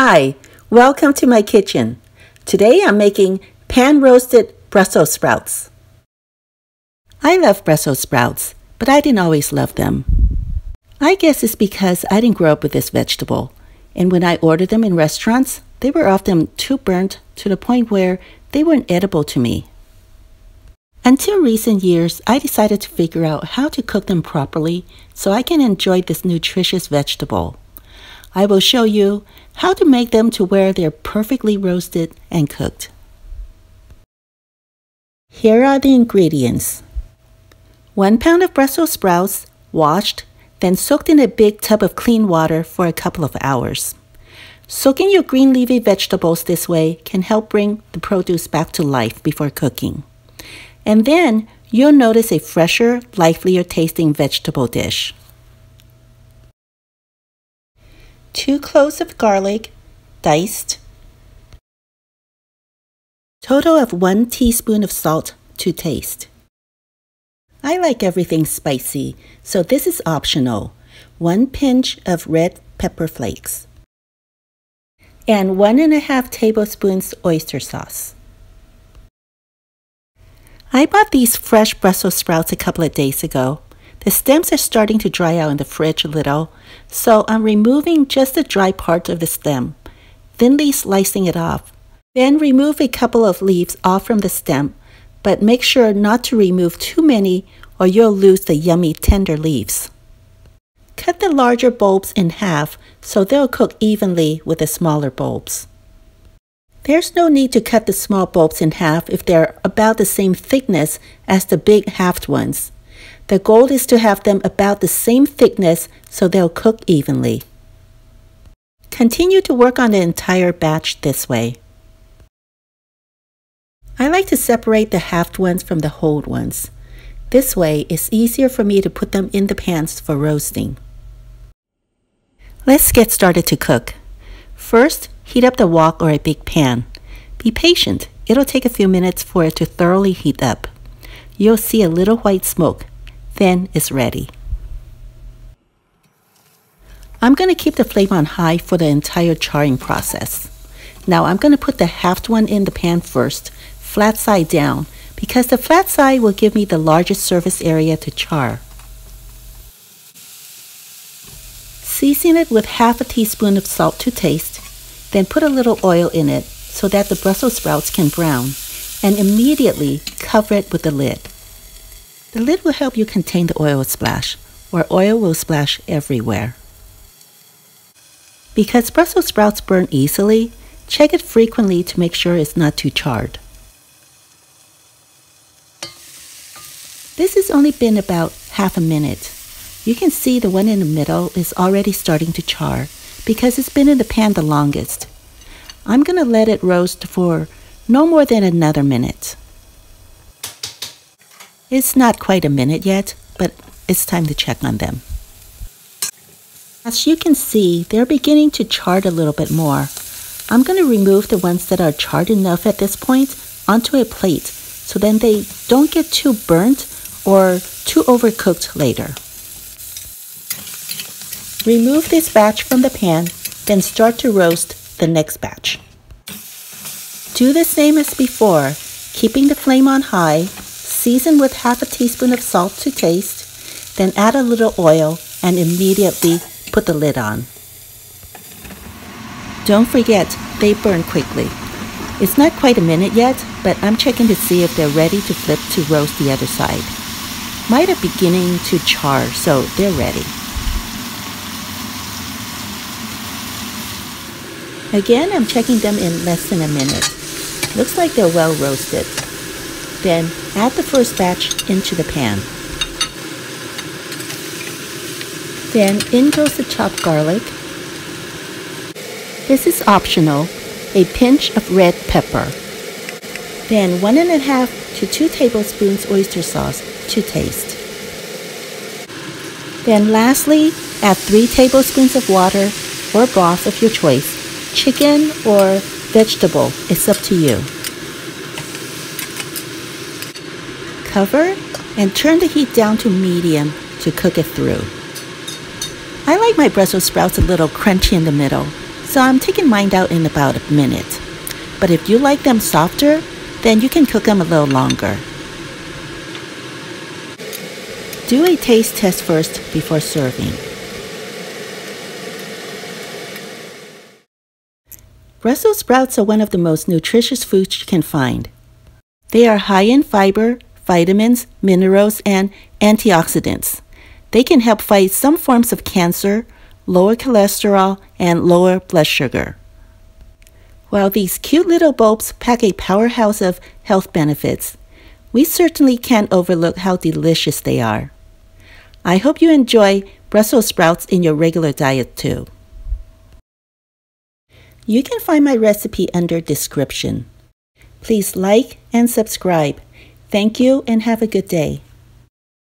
Hi, welcome to my kitchen. Today I'm making pan-roasted Brussels sprouts. I love Brussels sprouts, but I didn't always love them. I guess it's because I didn't grow up with this vegetable, and when I ordered them in restaurants, they were often too burnt to the point where they weren't edible to me. Until recent years, I decided to figure out how to cook them properly so I can enjoy this nutritious vegetable. I will show you how to make them to where they're perfectly roasted and cooked. Here are the ingredients. 1 pound of Brussels sprouts, washed, then soaked in a big tub of clean water for a couple of hours. Soaking your green leafy vegetables this way can help bring the produce back to life before cooking. And then you'll notice a fresher, livelier tasting vegetable dish. 2 cloves of garlic, diced. Total of 1 teaspoon of salt to taste. I like everything spicy, so this is optional. 1 pinch of red pepper flakes. And 1.5 tablespoons oyster sauce. I bought these fresh Brussels sprouts a couple of days ago. The stems are starting to dry out in the fridge a little, so I'm removing just the dry part of the stem, thinly slicing it off. Then remove a couple of leaves off from the stem, but make sure not to remove too many or you'll lose the yummy tender leaves. Cut the larger bulbs in half so they'll cook evenly with the smaller bulbs. There's no need to cut the small bulbs in half if they're about the same thickness as the big halved ones. The goal is to have them about the same thickness so they'll cook evenly. Continue to work on the entire batch this way. I like to separate the halved ones from the whole ones. This way it's easier for me to put them in the pans for roasting. Let's get started to cook. First, heat up the wok or a big pan. Be patient. It'll take a few minutes for it to thoroughly heat up. You'll see a little white smoke. Then it's ready. I'm going to keep the flame on high for the entire charring process. Now I'm going to put the halved one in the pan first, flat side down, because the flat side will give me the largest surface area to char. Season it with half a teaspoon of salt to taste, then put a little oil in it so that the Brussels sprouts can brown, and immediately cover it with the lid. The lid will help you contain the oil splash, or oil will splash everywhere. Because Brussels sprouts burn easily, check it frequently to make sure it's not too charred. This has only been about half a minute. You can see the one in the middle is already starting to char because it's been in the pan the longest. I'm going to let it roast for no more than another minute. It's not quite a minute yet, but it's time to check on them. As you can see, they're beginning to char a little bit more. I'm going to remove the ones that are charred enough at this point onto a plate so then they don't get too burnt or too overcooked later. Remove this batch from the pan, then start to roast the next batch. Do the same as before, keeping the flame on high. Season with half a teaspoon of salt to taste, then add a little oil and immediately put the lid on. Don't forget, they burn quickly. It's not quite a minute yet, but I'm checking to see if they're ready to flip to roast the other side. Mine are beginning to char, so they're ready. Again, I'm checking them in less than a minute. Looks like they're well roasted. Then add the first batch into the pan. Then in goes the chopped garlic. This is optional, a pinch of red pepper. Then 1.5 to 2 tablespoons oyster sauce to taste. Then lastly, add 3 tablespoons of water or broth of your choice. Chicken or vegetable, it's up to you. Cover and turn the heat down to medium to cook it through. I like my Brussels sprouts a little crunchy in the middle, so I'm taking mine out in about a minute. But if you like them softer, then you can cook them a little longer. Do a taste test first before serving. Brussels sprouts are one of the most nutritious foods you can find. They are high in fiber, vitamins, minerals, and antioxidants. They can help fight some forms of cancer, lower cholesterol, and lower blood sugar. While these cute little bulbs pack a powerhouse of health benefits, we certainly can't overlook how delicious they are. I hope you enjoy Brussels sprouts in your regular diet too. You can find my recipe under description. Please like and subscribe. Thank you and have a good day.